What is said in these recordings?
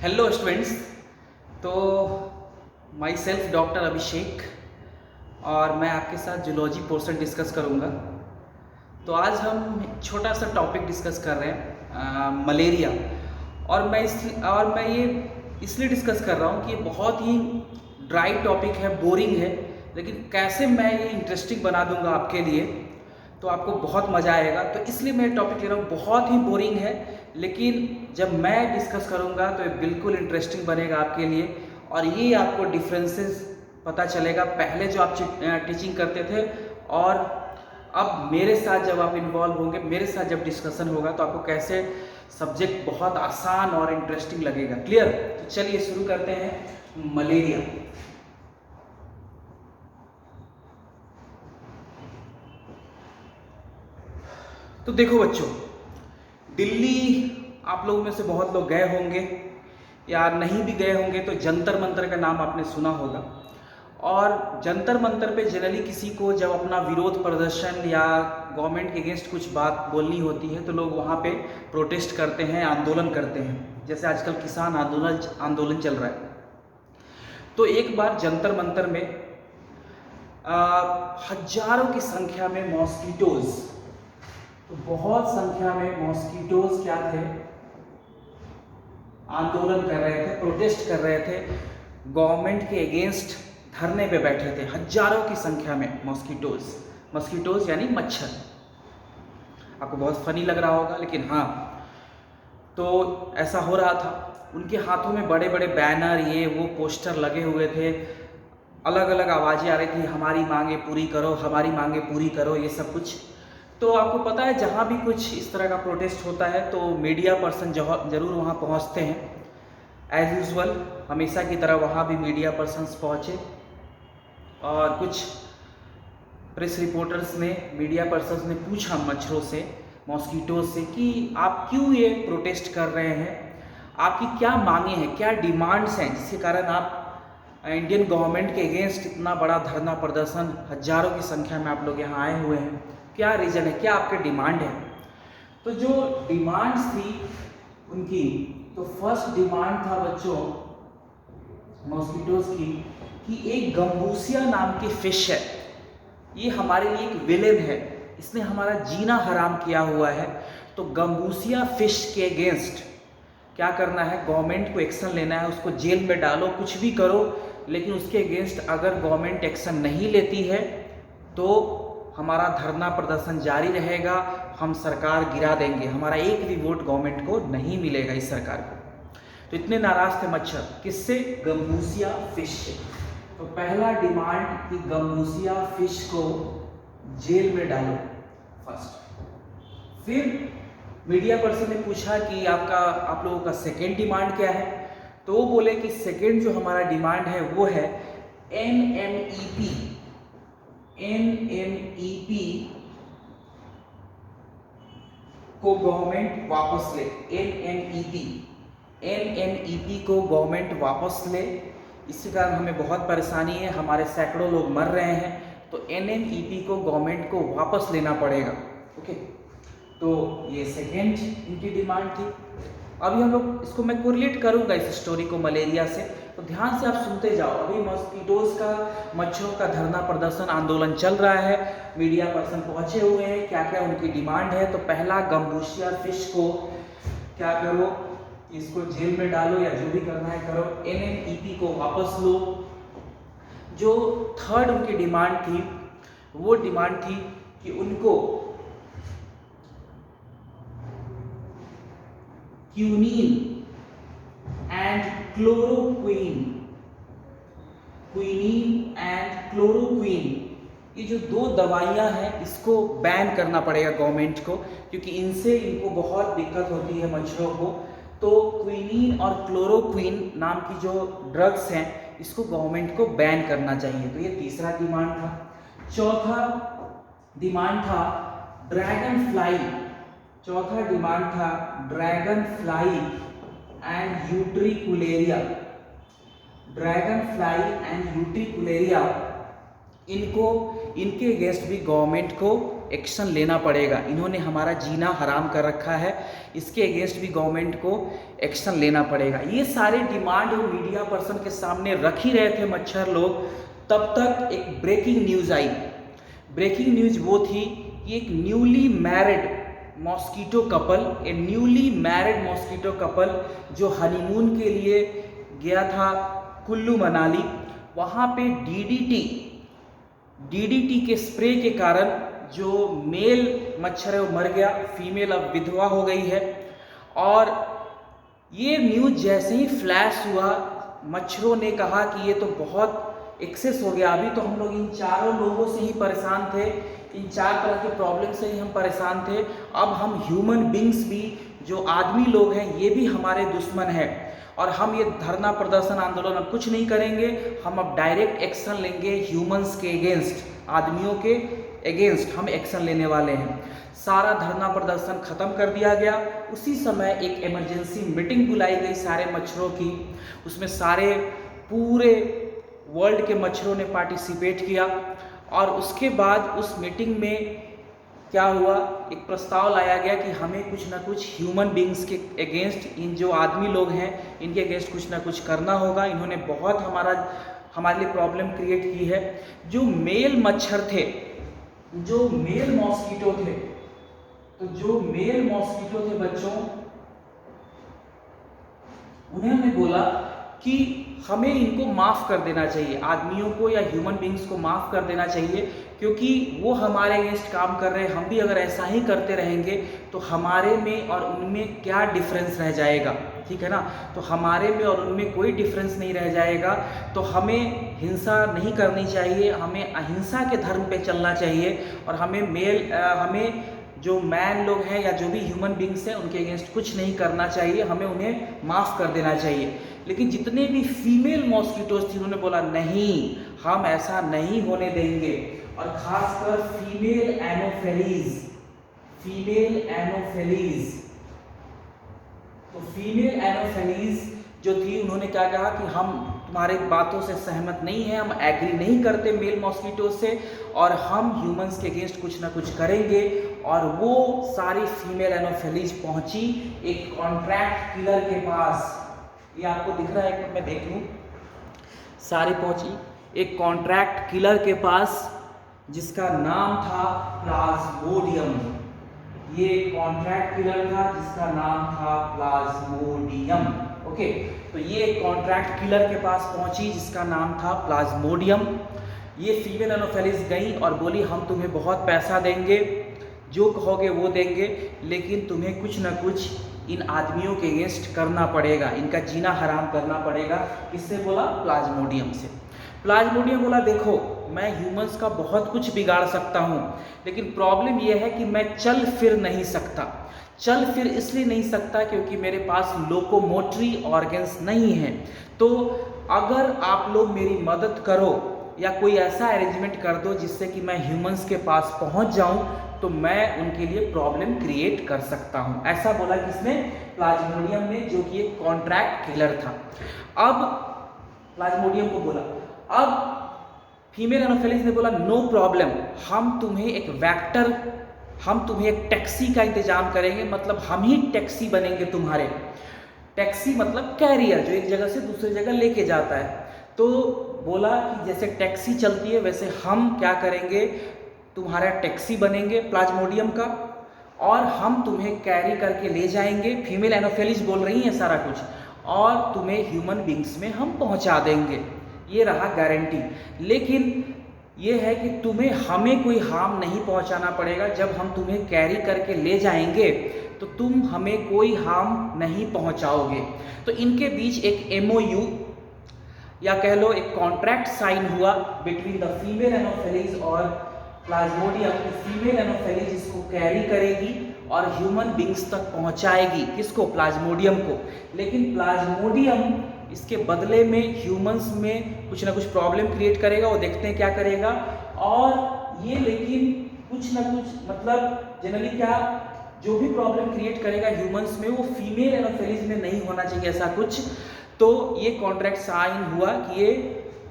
Hello students. तो my self doctor अभिषेक और मैं आपके साथ जूलॉजी पोर्शन डिस्कस करूँगा। तो आज हम एक छोटा सा टॉपिक डिस्कस कर रहे हैं, मलेरिया। और मैं ये इसलिए डिस्कस कर रहा हूँ कि ये बहुत ही ड्राई टॉपिक है, बोरिंग है, लेकिन कैसे मैं ये इंटरेस्टिंग बना दूंगा आपके लिए तो आपको बहुत मज़ा आएगा। तो इसलिए मैं टॉपिक ले रहा हूँ, बहुत ही बोरिंग है, लेकिन जब मैं डिस्कस करूँगा तो ये बिल्कुल इंटरेस्टिंग बनेगा आपके लिए। और ये आपको डिफरेंसेस पता चलेगा, पहले जो आप टीचिंग करते थे और अब मेरे साथ जब आप इन्वॉल्व होंगे, मेरे साथ जब डिस्कशन होगा, तो आपको कैसे सब्जेक्ट बहुत आसान और इंटरेस्टिंग लगेगा। क्लियर? तो चलिए शुरू करते हैं। मलेरिया। तो देखो बच्चों, दिल्ली आप लोगों में से बहुत लोग गए होंगे या नहीं भी गए होंगे तो जंतर मंतर का नाम आपने सुना होगा। और जंतर मंतर पे जनरली किसी को जब अपना विरोध प्रदर्शन या गवर्नमेंट के अगेंस्ट कुछ बात बोलनी होती है तो लोग वहाँ पे प्रोटेस्ट करते हैं, आंदोलन करते हैं। जैसे आजकल किसान आंदोलन चल रहा है। तो एक बार जंतर मंतर में हजारों की संख्या में मॉस्किटोज, तो बहुत संख्या में मॉस्किटोज क्या थे, आंदोलन कर रहे थे, प्रोटेस्ट कर रहे थे, गवर्नमेंट के अगेंस्ट धरने पे बैठे थे। हजारों की संख्या में मॉस्किटोज यानी मच्छर। आपको बहुत फनी लग रहा होगा, लेकिन हाँ, तो ऐसा हो रहा था। उनके हाथों में बड़े बड़े बैनर, ये वो पोस्टर लगे हुए थे, अलग अलग आवाज़ें आ रही थी, हमारी मांगे पूरी करो, हमारी मांगे पूरी करो, ये सब कुछ। तो आपको पता है जहाँ भी कुछ इस तरह का प्रोटेस्ट होता है तो मीडिया पर्सन जरूर वहाँ पहुँचते हैं। एज यूजुअल हमेशा की तरह वहाँ भी मीडिया पर्सन्स पहुँचे और कुछ प्रेस रिपोर्टर्स ने, मीडिया पर्सन्स ने पूछा मच्छरों से, मॉस्किटोज से कि आप क्यों ये प्रोटेस्ट कर रहे हैं, आपकी क्या मांगे हैं, क्या डिमांड्स हैं जिसके कारण आप इंडियन गवर्नमेंट के अगेंस्ट इतना बड़ा धरना प्रदर्शन, हजारों की संख्या में आप लोग यहाँ आए हुए हैं, क्या रीज़न है, क्या आपके डिमांड है। तो जो डिमांड्स थी उनकी, तो फर्स्ट डिमांड था बच्चों मॉस्किटोज की कि एक गंबूसिया नाम की फिश है, ये हमारे लिए एक विलेन है, इसने हमारा जीना हराम किया हुआ है। तो गंबूसिया फिश के अगेंस्ट क्या करना है, गवर्नमेंट को एक्शन लेना है, उसको जेल में डालो, कुछ भी करो, लेकिन उसके अगेंस्ट अगर गवर्नमेंट एक्शन नहीं लेती है तो हमारा धरना प्रदर्शन जारी रहेगा, हम सरकार गिरा देंगे, हमारा एक भी वोट गवर्नमेंट को नहीं मिलेगा, इस सरकार को। तो इतने नाराज थे मच्छर, किससे? गंबूसिया फिश से। तो पहला डिमांड कि गंबूसिया फिश को जेल में डालो फर्स्ट। फिर मीडिया पर्सन ने पूछा कि आप लोगों का सेकेंड डिमांड क्या है। तो वो बोले कि सेकेंड जो हमारा डिमांड है वो है NMEP को गवर्नमेंट वापस ले। NMEP को गवर्नमेंट वापस ले, इसके कारण हमें बहुत परेशानी है, हमारे सैकड़ों लोग मर रहे हैं, तो NMEP को गवर्नमेंट को वापस लेना पड़ेगा। ओके, तो ये सेकेंड इनकी डिमांड थी। अभी हम लोग इसको मैं कोरिलेट करूंगा इस स्टोरी को मलेरिया से, तो ध्यान से आप सुनते जाओ। अभी मॉस्किटोज का, मच्छरों का धरना प्रदर्शन आंदोलन चल रहा है, मीडिया पर्सन पहुंचे हुए हैं, क्या क्या उनकी डिमांड है। तो पहला, गंबूसिया फिश को क्या करो, इसको जेल में डालो या जो भी करना है करो, NMEP को वापस लो। जो थर्ड उनकी डिमांड थी वो डिमांड थी कि उनको क्यूनीन एंड क्लोरोक्वीन, ये जो दो दवाइयां हैं इसको बैन करना पड़ेगा गवर्नमेंट को, क्योंकि इनको बहुत दिक्कत होती है मच्छरों को। तो क्विनीन और क्लोरोक्वीन नाम की जो ड्रग्स हैं इसको गवर्नमेंट को बैन करना चाहिए। तो ये तीसरा डिमांड था। चौथा डिमांड था ड्रैगन फ्लाई। चौथा डिमांड था dragon fly and utricularia. Dragon fly and utricularia, इनके अगेंस्ट भी गवर्नमेंट को एक्शन लेना पड़ेगा, इन्होंने हमारा जीना हराम कर रखा है, इसके अगेंस्ट भी गवर्नमेंट को एक्शन लेना पड़ेगा। ये सारे डिमांड वो मीडिया पर्सन के सामने रख ही रहे थे मच्छर लोग, तब तक एक ब्रेकिंग न्यूज़ आई। ब्रेकिंग न्यूज़ वो थी कि एक न्यूली मैरिड मॉस्किटो कपल, ए न्यूली मैरिड मॉस्किटो कपल जो हनीमून के लिए गया था कुल्लू मनाली, वहाँ पे डीडीटी के स्प्रे के कारण जो मेल मच्छर है वो मर गया, फीमेल अब विधवा हो गई है। और ये न्यूज़ जैसे ही फ्लैश हुआ, मच्छरों ने कहा कि ये तो बहुत एक्सेस हो गया, अभी तो हम लोग इन चारों लोगों से ही परेशान थे, इन 4 तरह के प्रॉब्लम से ही हम परेशान थे, अब हम ह्यूमन बींग्स भी, जो आदमी लोग हैं, ये भी हमारे दुश्मन है और हम ये धरना प्रदर्शन आंदोलन अब कुछ नहीं करेंगे, हम अब डायरेक्ट एक्शन लेंगे ह्यूमंस के अगेंस्ट, आदमियों के अगेंस्ट हम एक्शन लेने वाले हैं। सारा धरना प्रदर्शन खत्म कर दिया गया। उसी समय एक इमरजेंसी मीटिंग बुलाई गई सारे मच्छरों की, उसमें सारे पूरे वर्ल्ड के मच्छरों ने पार्टिसिपेट किया। और उसके बाद उस मीटिंग में क्या हुआ, एक प्रस्ताव लाया गया कि हमें कुछ ना कुछ ह्यूमन बींग्स के अगेंस्ट, इन जो आदमी लोग हैं इनके अगेंस्ट कुछ ना कुछ करना होगा। इन्होंने बहुत हमारे लिए प्रॉब्लम क्रिएट की है। जो मेल मच्छर थे, जो मेल मॉस्किटो थे, तो जो मेल मॉस्किटो थे बच्चों, उन्होंने बोला कि हमें इनको माफ़ कर देना चाहिए, आदमियों को या ह्यूमन बींग्स को माफ़ कर देना चाहिए, क्योंकि वो हमारे अगेंस्ट काम कर रहे हैं। हम भी अगर ऐसा ही करते रहेंगे तो हमारे में और उनमें क्या डिफरेंस रह जाएगा, ठीक है ना। तो हमारे में और उनमें कोई डिफरेंस नहीं रह जाएगा, तो हमें हिंसा नहीं करनी चाहिए, हमें अहिंसा के धर्म पे चलना चाहिए और हमें जो मैन लोग हैं या जो भी ह्यूमन बींग्स हैं उनके अगेंस्ट कुछ नहीं करना चाहिए, हमें उन्हें माफ़ कर देना चाहिए। लेकिन जितने भी फीमेल मॉस्किटोज थी उन्होंने बोला नहीं, हम ऐसा नहीं होने देंगे। और खासकर फीमेल एनोफेलीज, तो फीमेल एनोफेलीज जो थी, उन्होंने क्या कहा कि हम तुम्हारे बातों से सहमत नहीं हैं, हम एग्री नहीं करते मेल मॉस्किटो से और हम ह्यूमंस के अगेंस्ट कुछ ना कुछ करेंगे। और वो सारी फीमेल एनोफेलीज पहुंची एक कॉन्ट्रैक्ट किलर के पास, ये आपको दिख रहा है, एक मैं देख लूँ, सारी पहुंची एक कॉन्ट्रैक्ट किलर के पास जिसका नाम था प्लाज्मोडियम। ये कॉन्ट्रैक्ट किलर था जिसका नाम था प्लाज्मोडियम। ओके, तो ये कॉन्ट्रैक्ट किलर के पास पहुंची जिसका नाम था प्लाज्मोडियम। ये फीमेल एनोफेलिस गई और बोली हम तुम्हें बहुत पैसा देंगे, जो कहोगे वो देंगे, लेकिन तुम्हें कुछ ना कुछ इन आदमियों के अगेंस्ट करना पड़ेगा, इनका जीना हराम करना पड़ेगा। किससे बोला? प्लाज्मोडियम से। प्लाज्मोडियम बोला देखो मैं ह्यूमंस का बहुत कुछ बिगाड़ सकता हूँ, लेकिन प्रॉब्लम यह है कि मैं चल फिर नहीं सकता। चल फिर इसलिए नहीं सकता क्योंकि मेरे पास लोकोमोटरी ऑर्गन्स नहीं हैं। तो अगर आप लोग मेरी मदद करो या कोई ऐसा अरेंजमेंट कर दो जिससे कि मैं ह्यूमंस के पास पहुंच जाऊं, तो मैं उनके लिए प्रॉब्लम क्रिएट कर सकता हूं। ऐसा बोला किसने? प्लाज्मोडियम ने, जो कि एक कॉन्ट्रैक्ट किलर था। अब प्लाज्मोडियम को बोला, अब फीमेल एनोफेलिस ने बोला नो प्रॉब्लम, हम तुम्हें एक वेक्टर, हम तुम्हें एक टैक्सी का इंतजाम करेंगे, मतलब हम ही टैक्सी बनेंगे तुम्हारे। टैक्सी मतलब कैरियर, जो एक जगह से दूसरी जगह लेके जाता है। तो बोला कि जैसे टैक्सी चलती है वैसे हम क्या करेंगे, तुम्हारा टैक्सी बनेंगे प्लाज्मोडियम का, और हम तुम्हें कैरी करके ले जाएंगे। फीमेल एनोफेलिस बोल रही है सारा कुछ, और तुम्हें ह्यूमन बींग्स में हम पहुंचा देंगे। ये रहा गारंटी। लेकिन ये है कि तुम्हें हमें कोई हार्म नहीं पहुंचाना पड़ेगा। जब हम तुम्हें कैरी करके ले जाएंगे तो तुम हमें कोई हार्म नहीं पहुंचाओगे। तो इनके बीच एक MOU या कह लो एक कॉन्ट्रैक्ट साइन हुआ बिटवीन द फीमेल एनोफेलिस और प्लाज्मोडियम। फीमेल एनोफेलिस इसको कैरी करेगी और ह्यूमन बींग्स तक पहुंचाएगी। किसको? प्लाज्मोडियम को। लेकिन प्लाज्मोडियम इसके बदले में ह्यूमंस में कुछ ना कुछ प्रॉब्लम क्रिएट करेगा। वो देखते हैं क्या करेगा। और ये लेकिन कुछ ना कुछ मतलब जनरली क्या, जो भी प्रॉब्लम क्रिएट करेगा ह्यूमंस में, वो फीमेल एनोफेलिस में नहीं होना चाहिए ऐसा कुछ। तो ये कॉन्ट्रैक्ट साइन हुआ कि ये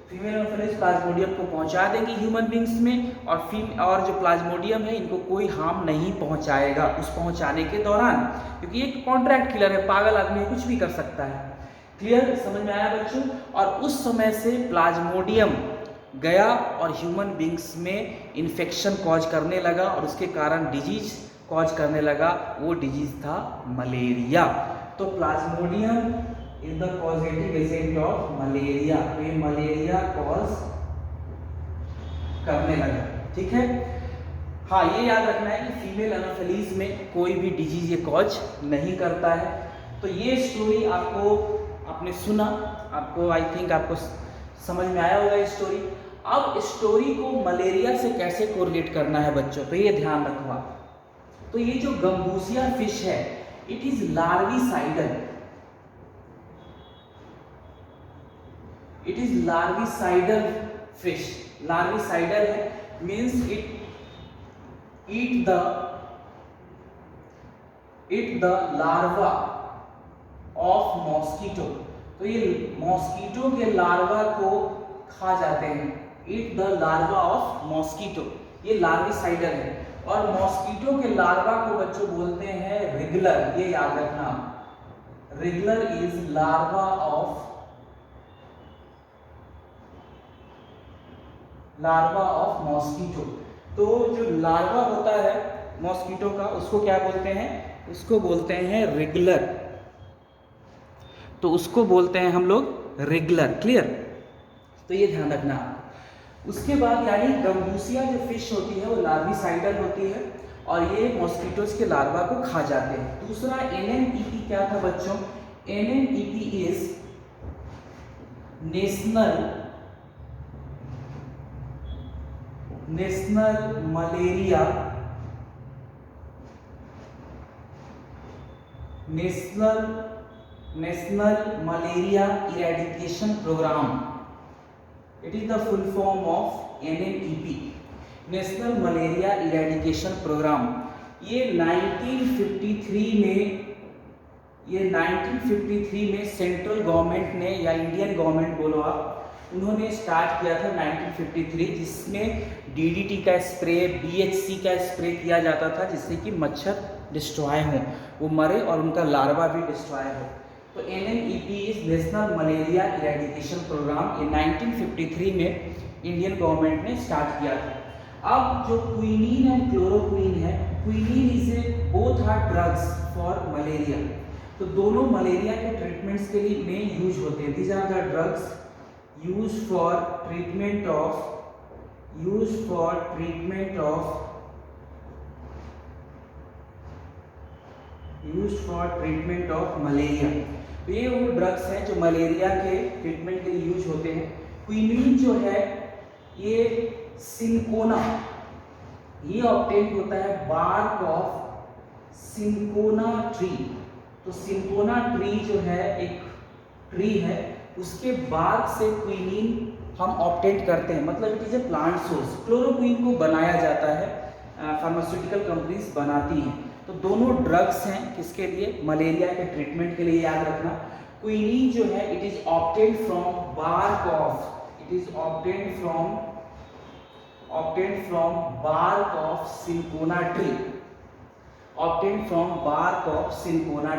फीमेल एनोफिलीज प्लाज्मोडियम को पहुंचा देंगी ह्यूमन बींग्स में, और जो प्लाज्मोडियम है इनको कोई हार्म नहीं पहुंचाएगा उस पहुंचाने के दौरान, क्योंकि एक कॉन्ट्रैक्ट किलर है, पागल आदमी कुछ भी कर सकता है। क्लियर, समझ में आया बच्चों? और उस समय से प्लाज्मोडियम गया और ह्यूमन बींग्स में इन्फेक्शन कॉज करने लगा और उसके कारण डिजीज कॉज करने लगा। वो डिजीज था मलेरिया। तो Plasmodium is the causative agent of malaria. तो ये मलेरिया कॉज करने लगा। ठीक है, हाँ ये याद रखना है कि फीमेल एनोफिलीज में कोई भी डिजीज ये कॉज नहीं करता है। तो ये स्टोरी आपको आपने सुना, आपको आई थिंक आपको समझ में आया होगा ये स्टोरी। अब स्टोरी को मलेरिया से कैसे कोरिलेट करना है बच्चों, तो ये ध्यान रखो आप। तो ये जो गम्बूसिया फिश है it is larvicidal, it is larvicidal fish. Larvicidal है means it eat the larva of mosquito. तो ये मॉस्किटो के लार्वा को खा जाते हैं। Eat the larva of mosquito, ये लार्विसाइडल है। और मॉस्किटो के लार्वा को बच्चों बोलते हैं रिगलर, ये याद रखना। रिगलर इज लार्वा ऑफ मॉस्किटो। तो जो लार्वा होता है मॉस्किटो का उसको क्या बोलते हैं, उसको बोलते हैं रिगलर। तो उसको बोलते हैं हम लोग रिगलर। क्लियर, तो ये ध्यान रखना। उसके बाद यानी गम्बूसिया जो फिश होती है वो लार्विसाइडल होती है और ये मॉस्किटोज के लार्वा को खा जाते हैं। दूसरा NNEP क्या था बच्चों? NNEP is national malaria eradication programme. It is the full form of NNEP, national malaria eradication programme. ये 1953 में सेंट्रल गवर्नमेंट ने या इंडियन गवर्नमेंट बोलो आप, उन्होंने स्टार्ट किया था 1953, जिसमें DDT का स्प्रे, BHC का स्प्रे किया जाता था जिससे कि मच्छर डिस्ट्रॉय हो, वो मरे और उनका लार्वा भी डिस्ट्रॉय हो। तो NNEP is national malaria eradication programme. ये 1953 में इंडियन गवर्नमेंट ने स्टार्ट किया था। अब जो क्विनीन एंड क्लोरोक्विन है, quinine is both are drugs for malaria. तो दोनों मलेरिया के ट्रीटमेंट्स के लिए में यूज होते हैं। These are the drugs use for treatment of malaria. तो ये वो ड्रग्स हैं जो मलेरिया के ट्रीटमेंट के लिए यूज होते हैं। क्विनीन जो है ये सिंकोना, ये ऑब्टेन होता है बार्क ऑफ सिंकोना ट्री। तो सिंकोना ट्री जो है एक ट्री है, उसके बार्क से क्विनीन हम ऑब्टेन करते हैं, मतलब it is a plant source. Chloroquine को बनाया जाता है, फार्मास्यूटिकल कंपनीज बनाती हैं। तो दोनों ड्रग्स हैं किसके लिए? मलेरिया के ट्रीटमेंट के लिए। याद रखना क्विनीन जो है it is obtain from bark of cinchona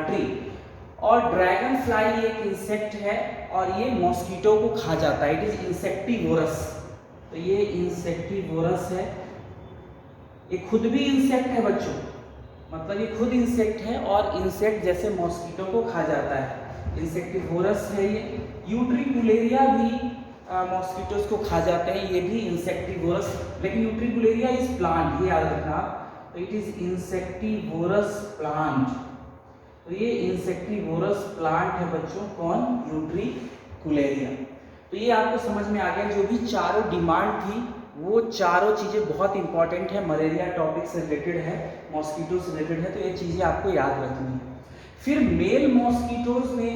tree. और ड्रैगन फ्लाई एक इंसेक्ट है और ये मॉस्किटो को खा जाता है। It is insectivorous. तो ये इंसेक्टिवोरस है, ये खुद भी इंसेक्ट है बच्चों, मतलब ये खुद इंसेक्ट है और इंसेक्ट जैसे मॉस्किटो को खा जाता है, इंसेक्टिवोरस है ये। यूट्रिकुलेरिया भी मॉस्किटोज को खा जाते हैं, ये भी इंसेक्टिवोरस, लेकिन यूट्रिकुलेरिया इज प्लांट, ये याद रखना। तो इट इज इंसेक्टिवोरस प्लांट। तो ये इंसेक्टिवोरस प्लांट है बच्चों, कौन? यूट्रिकुलेरिया। तो ये आपको समझ में आ गया। जो भी चारों डिमांड थी वो चारों चीज़ें बहुत इंपॉर्टेंट है, मलेरिया टॉपिक से रिलेटेड है, मॉस्किटो से रिलेटेड है, तो ये चीज़ें आपको याद रखनी है। फिर मेल मॉस्किटोज में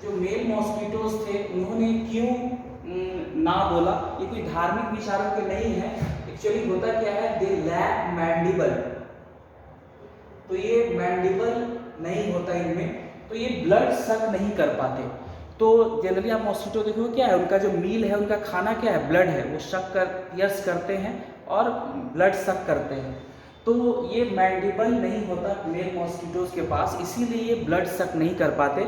जो मेल मॉस्किटोज थे उन्होंने क्यों ना बोला, ये कोई धार्मिक विचारों के नहीं है। एक्चुअली होता क्या है, दे लैक मैंडिबल। तो ये मैंडिबल नहीं होता इनमें, तो ये ब्लड सक नहीं कर पाते। तो जनरली आप मॉस्किटो देखो क्या है, उनका जो मील है, उनका खाना क्या है, ब्लड है, वो पियर्स करते हैं और ब्लड सक करते हैं। तो ये मैंडिबल नहीं होता मेल मॉस्किटोज के पास, इसीलिए ये ब्लड सक नहीं कर पाते।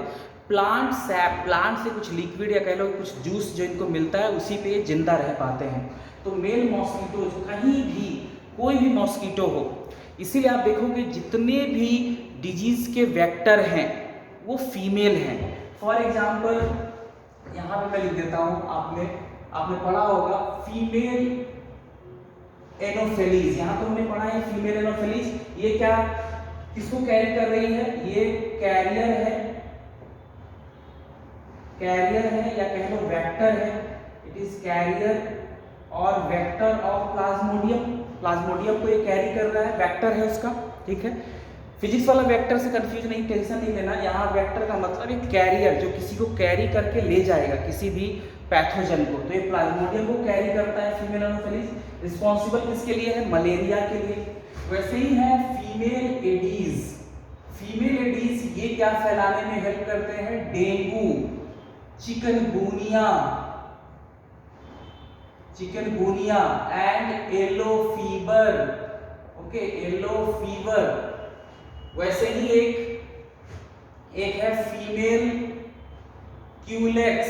प्लांट से कुछ लिक्विड या कह लो कुछ जूस जो इनको मिलता है उसी पे ये जिंदा रह पाते हैं। तो मेल मॉस्किटोज कहीं भी कोई भी मॉस्किटो हो, इसीलिए आप देखोगे जितने भी डिजीज के वेक्टर हैं वो फीमेल हैं। फॉर एग्जाम्पल यहाँ पे मैं लिख देता हूँ, आपने पढ़ा होगा फीमेल एनोफेलीज, यहाँ तो हमने पढ़ा है फीमेल एनोफेलीज, ये क्या किसको कैरी कर रही है, ये कैरियर है या कह लो वेक्टर है, इट इज कैरियर और वेक्टर ऑफ प्लाज्मोडियम को ये कैरी कर रहा है, वेक्टर है उसका, ठीक है। फिजिक्स वाला वेक्टर से कंफ्यूज नहीं, टेंशन नहीं लेना, यहाँ वेक्टर का मतलब एक कैरियर जो किसी को कैरी करके ले जाएगा, किसी भी पैथोजन को, तो ये प्लाज्मोडियम को कैरी करता है फीमेल एनोफेलिस। रिस्पॉन्सिबल किसके लिए है, मलेरिया के लिए। वैसे ही है फीमेल एडीज ये क्या फैलाने में हेल्प करते हैं, dengue, chikungunya and yellow fever, okay, yellow fever. वैसे ही एक है फीमेल क्यूलेक्स,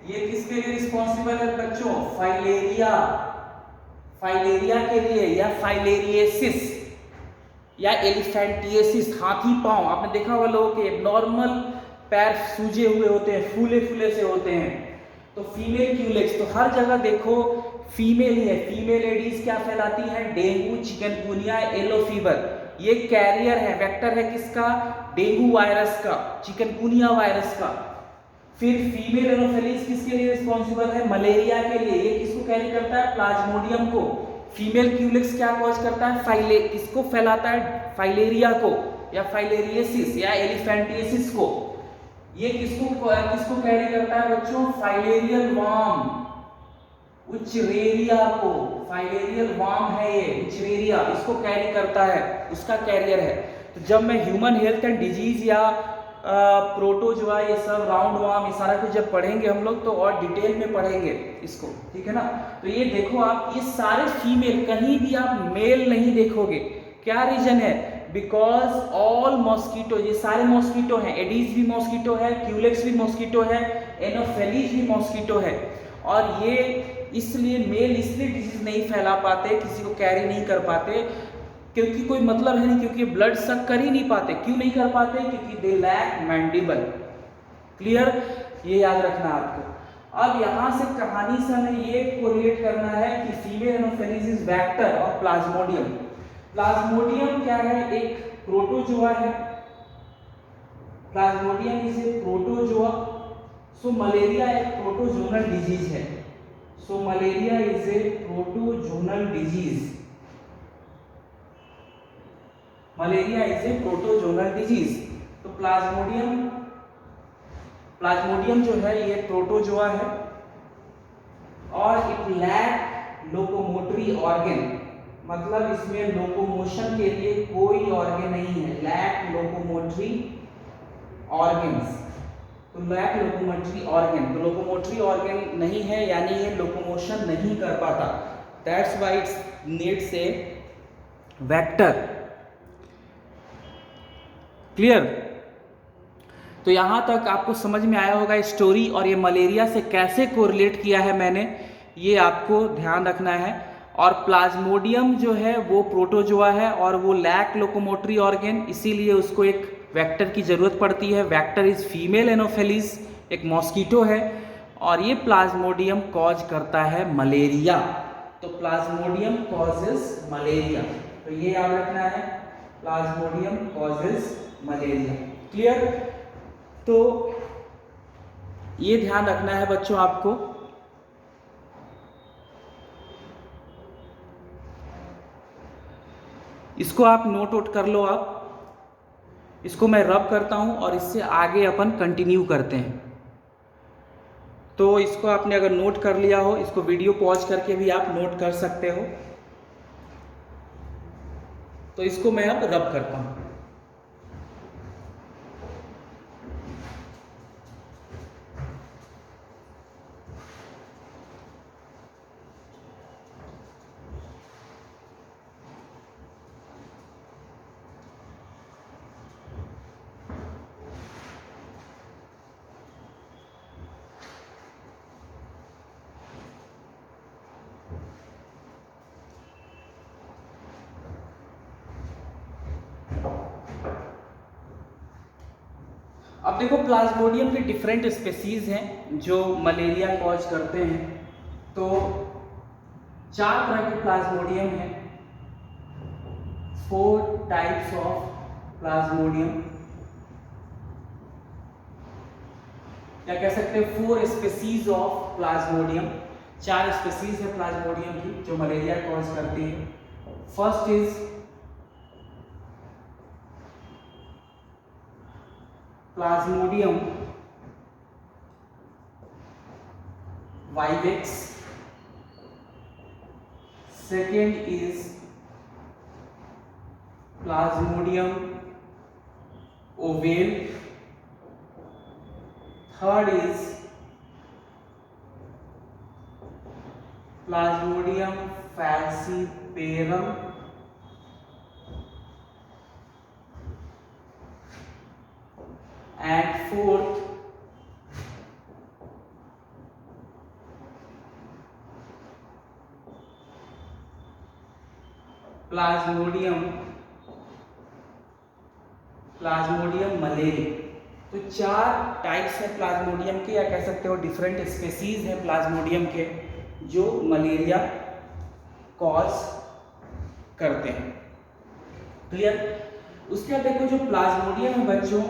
ये किसके लिए रिस्पॉन्सिबल है बच्चों, फाइलेरिया के लिए, या फाइलेरिएसिस या एलिफेंटिएसिस, हाथी पांव। आपने देखा होगा लोगों के नॉर्मल पैर सूजे हुए होते हैं, फूले से होते हैं, तो फीमेल क्यूलेक्स। तो हर जगह देखो फीमेल ही है। फीमेल एडीज क्या फैलाती है, डेंगू, चिकनगुनिया, येलो फीवर। ये कैरियर है, वेक्टर है किसका, डेंगू वायरस का, चिकनगुनिया वायरस का। फिर फीमेल एनोफेलिस किसके लिए रिस्पॉन्सिबल है, मलेरिया के लिए, ये किसको कैरी करता है, प्लाज्मोडियम को। फीमेल क्यूलेक्स क्या कॉज करता है, किसको फैलाता है, फाइलेरिया को या फाइलेरिएसिस या एलिफेंटिएसिस को। ये किसको कैरी करता है बच्चों, फाइलेरियल वार्म, उचरेरिया को। फाइलेरियल वार्म है ये, उचरेरिया, इसको कैरी करता है, उसका कैरियर है। तो जब मैं ह्यूमन हेल्थ एंड डिजीज या प्रोटोजोआ, ये सब राउंड वार्म, ये सारा कुछ जब पढ़ेंगे हम लोग तो और डिटेल में पढ़ेंगे इसको, ठीक है ना। तो ये देखो आप, ये सारे फीमेल, कहीं भी आप मेल नहीं देखोगे। क्या रीजन है, बिकॉज ऑल मॉस्किटो, ये सारे मॉस्किटो हैं, एडीज भी मॉस्किटो है, क्यूलेक्स भी मॉस्किटो है, एनोफेलिस भी मॉस्किटो है। और ये इसलिए मेल इसलिए डिजीज नहीं फैला पाते, किसी को कैरी नहीं कर पाते, क्योंकि कोई मतलब है नहीं, क्योंकि ब्लड सक कर ही नहीं पाते। क्यों नहीं कर पाते, क्योंकि दे लैक मैंडिबल। क्लियर, ये याद रखना आपको। अब यहाँ से कहानी से हमें ये कोरिलेट करना है कि female anopheles is vector of plasmodium. Plasmodium क्या है, एक प्रोटोजोआ है। Plasmodium is a protozoa. So malaria एक प्रोटोजोनल डिजीज है। So malaria is a protozoal disease. Malaria is a protozoal disease. तो प्लाज्मोडियम जो है ये प्रोटोजोआ है और इट लैक लोकोमोटरी ऑर्गन, मतलब इसमें लोकोमोशन के लिए कोई ऑर्गन नहीं है, लैक लोकोमोटरी ऑर्गन्स। तो लैक लोकोमोटरी ऑर्गन, तो लोकोमोटरी ऑर्गन नहीं है, यानी ये लोकोमोशन नहीं कर पाता। That's why it's needs a vector. Clear, तो यहाँ तक आपको समझ में आया होगा स्टोरी, और ये मलेरिया से कैसे कोरिलेट किया है मैंने, ये आपको ध्यान रखना है। और प्लाज्मोडियम जो है वो प्रोटोजोआ है और वो लैक लोकोमोटरी ऑर्गन, इसीलिए उसको एक वेक्टर की ज़रूरत पड़ती है। वेक्टर इज फीमेल एनोफेलिस, एक मॉस्किटो है, और ये प्लाज्मोडियम कॉज करता है मलेरिया। तो प्लाज्मोडियम कॉजेस मलेरिया, तो ये याद रखना है, प्लाज्मोडियम कॉजेस मलेरिया। क्लियर, तो ये ध्यान रखना है बच्चों आपको। इसको आप नोट कर लो। आप इसको मैं रब करता हूं और इससे आगे अपन कंटिन्यू करते हैं। तो इसको आपने अगर नोट कर लिया हो, इसको वीडियो पॉज करके भी आप नोट कर सकते हो। तो इसको मैं अब रब करता हूं। अब देखो प्लाज्मोडियम के डिफरेंट स्पेसीज हैं जो मलेरिया कॉज करते हैं। तो 4 तरह के प्लाज्मोडियम हैं, 4 टाइप्स ऑफ प्लाज्मोडियम, या कह सकते हैं 4 स्पेसीज ऑफ प्लाज्मोडियम। 4 स्पेसीज है प्लाज्मोडियम की जो मलेरिया कॉज करती है। First is Plasmodium vivax, second is Plasmodium oval, third is Plasmodium falciparum, and fourth Plasmodium malaria. तो 4 टाइप्स है प्लाज्मोडियम के, या कह सकते हो डिफरेंट स्पेसीज है प्लाज्मोडियम के जो मलेरिया कॉज करते हैं। क्लियर? उसके बाद देखो जो प्लाज्मोडियम है बच्चों,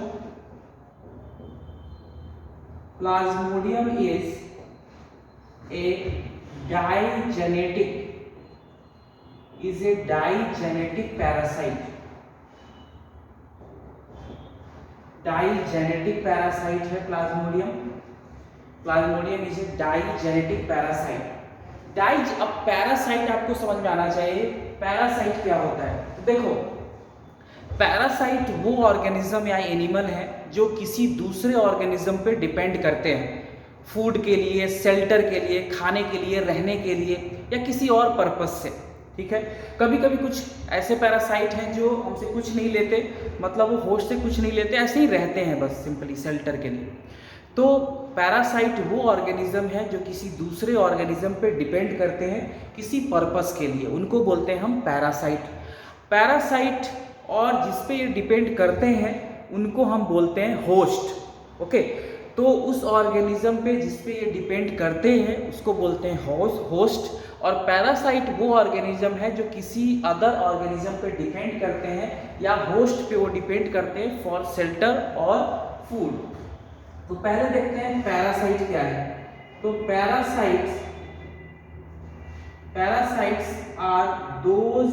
plasmodium is a digenetic parasite. Digenetic parasite है plasmodium. Plasmodium is a digenetic parasite. अब पैरासाइट आपको समझ में आना चाहिए, पैरासाइट क्या होता है। तो देखो पैरासाइट वो ऑर्गेनिज्म या एनिमल है जो किसी दूसरे ऑर्गेनिज्म पे डिपेंड करते हैं, फूड के लिए, शेल्टर के लिए, खाने के लिए, रहने के लिए, या किसी और पर्पस से। ठीक है, कभी कभी कुछ ऐसे पैरासाइट हैं जो हमसे कुछ नहीं लेते, मतलब वो होस्ट से कुछ नहीं लेते, ऐसे ही रहते हैं बस सिंपली शेल्टर के लिए। तो पैरासाइट वो ऑर्गेनिज्म है जो किसी दूसरे ऑर्गेनिज्म पे डिपेंड करते हैं किसी पर्पस के लिए, उनको बोलते हैं हम पैरासाइट। और जिस पे ये डिपेंड करते हैं उनको हम बोलते हैं होस्ट। ओके, तो उस ऑर्गेनिज्म पे जिस पे ये डिपेंड करते हैं उसको बोलते हैं होस्ट। और पैरासाइट वो ऑर्गेनिज्म है जो किसी अदर ऑर्गेनिज्म पे डिपेंड करते हैं या होस्ट पे वो डिपेंड करते हैं फॉर शेल्टर और फूड। तो पहले देखते हैं पैरासाइट क्या है। तो parasites are those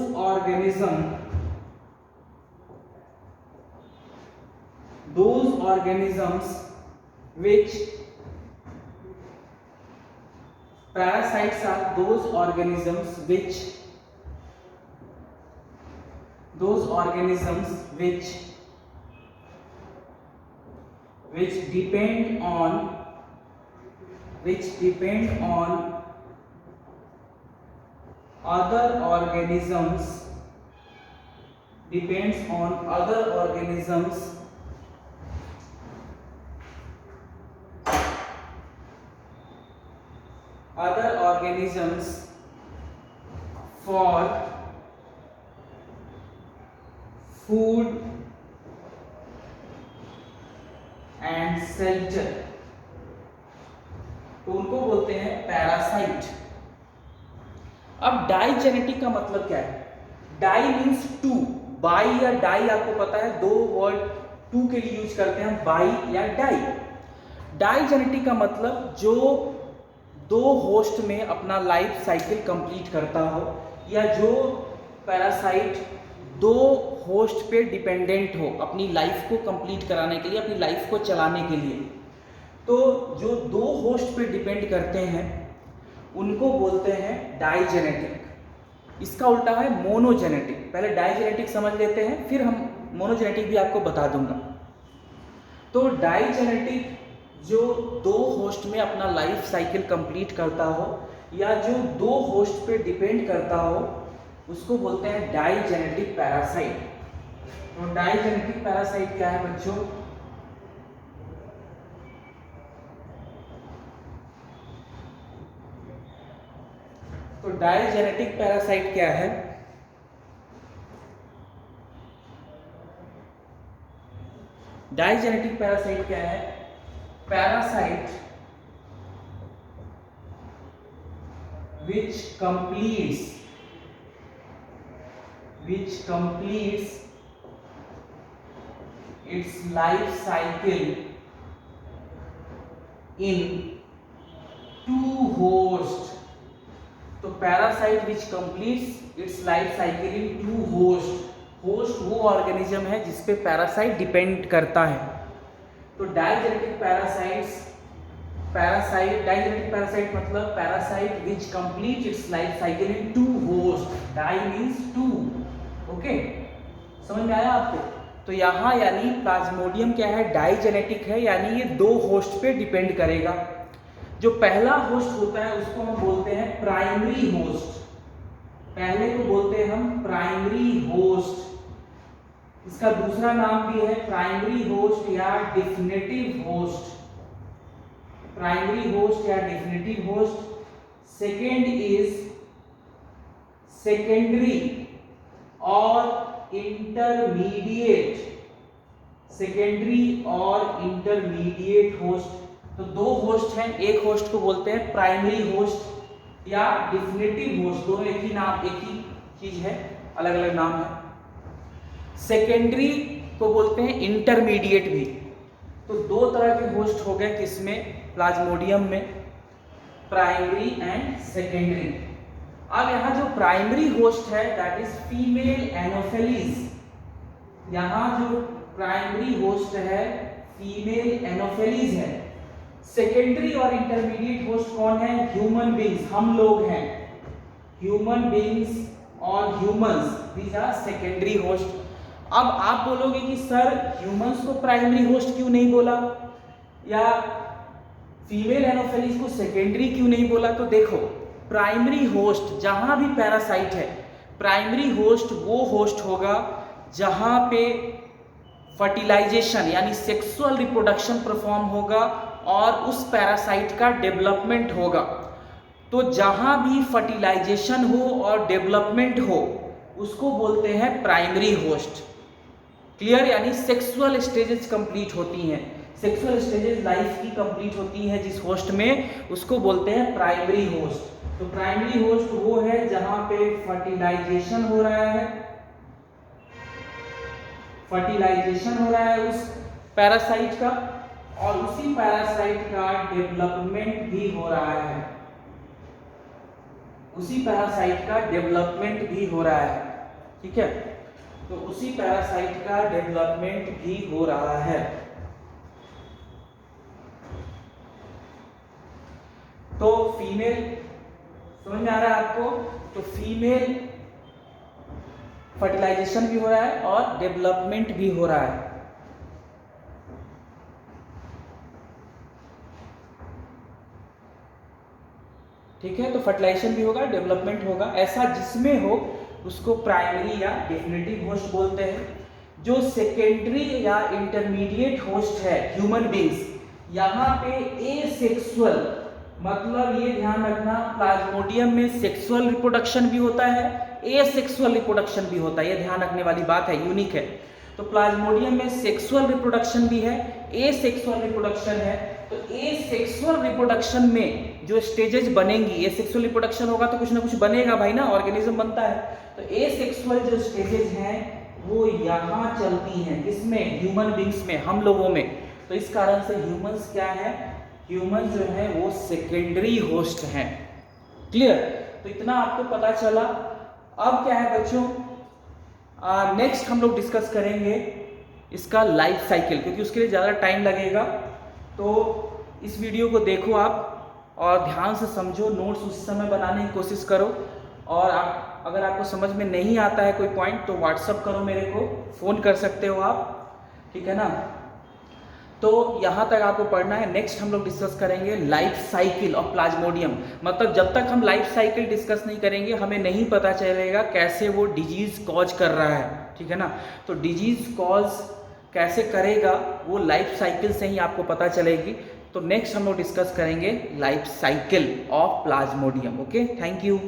organisms which parasites are those organisms which depend on other organisms for food and shelter, तो उनको बोलते हैं पैरासाइट। अब डाइजेनेटिक का मतलब क्या है? डाई मीन्स टू, बाई या डाई आपको पता है, 2 वर्ड टू के लिए यूज करते हैं हम, बाई या डाई। डाइजेनेटिक का मतलब जो 2 होस्ट में अपना लाइफ साइकिल कंप्लीट करता हो, या जो पैरासाइट 2 होस्ट पे डिपेंडेंट हो अपनी लाइफ को कंप्लीट कराने के लिए, अपनी लाइफ को चलाने के लिए। तो जो 2 होस्ट पे डिपेंड करते हैं उनको बोलते हैं डाइजेनेटिक। इसका उल्टा है मोनोजेनेटिक। पहले डाइजेनेटिक समझ लेते हैं, फिर हम मोनोजेनेटिक भी आपको बता दूंगा। तो डाइजेनेटिक जो 2 होस्ट में अपना लाइफ साइकिल कंप्लीट करता हो या जो 2 होस्ट पे डिपेंड करता हो उसको बोलते हैं डाइजेनेटिक पैरासाइट। तो डाइजेनेटिक पैरासाइट क्या है बच्चों? तो डाइजेनेटिक पैरासाइट क्या है? डाइजेनेटिक पैरासाइट क्या है? Parasite which completes its life cycle in two hosts. तो parasite which completes its life cycle in two host. Host वो ऑर्गेनिज्म है जिस पे पैरासाइट डिपेंड करता है. तो डाइजेनेटिक पैरासाइट मतलब parasite which complete its life cycle in two host. Di means two. Okay, समझ में आया आपको? तो यहाँ यानी प्लाज्मोडियम क्या है? डाइजेनेटिक है, यानी ये दो होस्ट पे डिपेंड करेगा. जो पहला होस्ट होता है उसको हम बोलते हैं प्राइमरी होस्ट. पहले को बोलते हैं हम प्राइमरी होस्ट. इसका दूसरा नाम भी है प्राइमरी होस्ट या डिफिनेटिव होस्ट. प्राइमरी होस्ट या definitive host. Second is secondary और इंटरमीडिएट. सेकेंडरी और इंटरमीडिएट होस्ट. तो दो होस्ट हैं. एक होस्ट को बोलते हैं प्राइमरी होस्ट या डिफिनेटिव होस्ट. दोनों एक ही नाम, एक ही चीज है, अलग अलग नाम है. सेकेंडरी को बोलते हैं इंटरमीडिएट भी. तो दो तरह के होस्ट हो गए किसमें? प्लाज्मोडियम में, प्राइमरी एंड सेकेंडरी. अब यहाँ जो प्राइमरी होस्ट है दैट इज फीमेल एनोफेलिस. यहाँ जो प्राइमरी होस्ट है फीमेल एनोफेलिस है. सेकेंडरी और इंटरमीडिएट होस्ट कौन है? ह्यूमन बींग्स, हम लोग हैं. ह्यूमन बींग्स और humans, these are secondary host. अब आप बोलोगे कि सर ह्यूमंस को प्राइमरी होस्ट क्यों नहीं बोला, या फीमेल एनोफेलिस को सेकेंडरी क्यों नहीं बोला? तो देखो, प्राइमरी होस्ट जहां भी पैरासाइट है, प्राइमरी होस्ट वो होस्ट होगा जहां पे फर्टिलाइजेशन यानी सेक्सुअल रिप्रोडक्शन परफॉर्म होगा और उस पैरासाइट का डेवलपमेंट होगा. तो जहां भी फर्टिलाइजेशन हो और डेवलपमेंट हो उसको बोलते हैं प्राइमरी होस्ट. क्लियर? यानी सेक्सुअल स्टेजेस कंप्लीट होती हैं, सेक्सुअल स्टेजेस लाइफ की कंप्लीट होती हैं जिस होस्ट में, उसको बोलते हैं प्राइमरी होस्ट. तो प्राइमरी होस्ट वो है जहां पे फर्टिलाइजेशन हो रहा है, फर्टिलाइजेशन हो रहा है उस पैरासाइट का, और उसी पैरासाइट का डेवलपमेंट भी हो रहा है. उसी पैरासाइट का डेवलपमेंट भी हो रहा है. ठीक है, तो उसी पैरासाइट का डेवलपमेंट भी हो रहा है. तो फीमेल, समझ में आ रहा है आपको? तो फीमेल फर्टिलाइजेशन भी हो रहा है और डेवलपमेंट भी हो रहा है. ठीक है, तो फर्टिलाइजेशन भी होगा, डेवलपमेंट होगा. ऐसा जिसमें हो उसको प्राइमरी या डेफिनेटिव होस्ट बोलते हैं. जो सेकेंडरी या इंटरमीडिएट होस्ट है ह्यूमन बींग्स, यहाँ पे एसेक्सुअल, मतलब ये ध्यान रखना प्लाज्मोडियम में सेक्सुअल रिप्रोडक्शन भी होता है, एसेक्सुअल रिप्रोडक्शन भी होता है. ये ध्यान रखने वाली बात है, यूनिक है. तो प्लाज्मोडियम में सेक्सुअल रिप्रोडक्शन भी है, एसेक्सुअल रिप्रोडक्शन है. तो एसेक्सुअल रिप्रोडक्शन में जो स्टेजेस बनेंगी, एसेक्सुअल रिप्रोडक्शन होगा तो कुछ ना कुछ बनेगा भाई ना, ऑर्गेनिज्म बनता है. तो एसेक्सुअल जो स्टेजेस हैं वो यहाँ चलती हैं, किसमें? ह्यूमन बींग्स में, हम लोगों में. तो इस कारण से ह्यूमंस क्या है? ह्यूमन जो है वो सेकेंडरी होस्ट हैं. क्लियर? तो इतना आपको पता चला. अब क्या है बच्चों, नेक्स्ट हम लोग डिस्कस करेंगे इसका लाइफ साइकिल, क्योंकि उसके लिए ज़्यादा टाइम लगेगा. तो इस वीडियो को देखो आप और ध्यान से समझो, नोट्स उस समय बनाने की कोशिश करो. और अगर आपको समझ में नहीं आता है कोई पॉइंट तो व्हाट्सअप करो मेरे को, फ़ोन कर सकते हो आप. ठीक है ना? तो यहाँ तक आपको पढ़ना है. नेक्स्ट हम लोग डिस्कस करेंगे लाइफ साइकिल ऑफ प्लाज्मोडियम. मतलब जब तक हम लाइफ साइकिल डिस्कस नहीं करेंगे हमें नहीं पता चलेगा कैसे वो डिजीज कॉज कर रहा है. ठीक है ना? तो डिजीज कॉज कैसे करेगा वो लाइफ साइकिल से ही आपको पता चलेगी. तो नेक्स्ट हम लोग डिस्कस करेंगे life cycle of Plasmodium. Okay, thank you.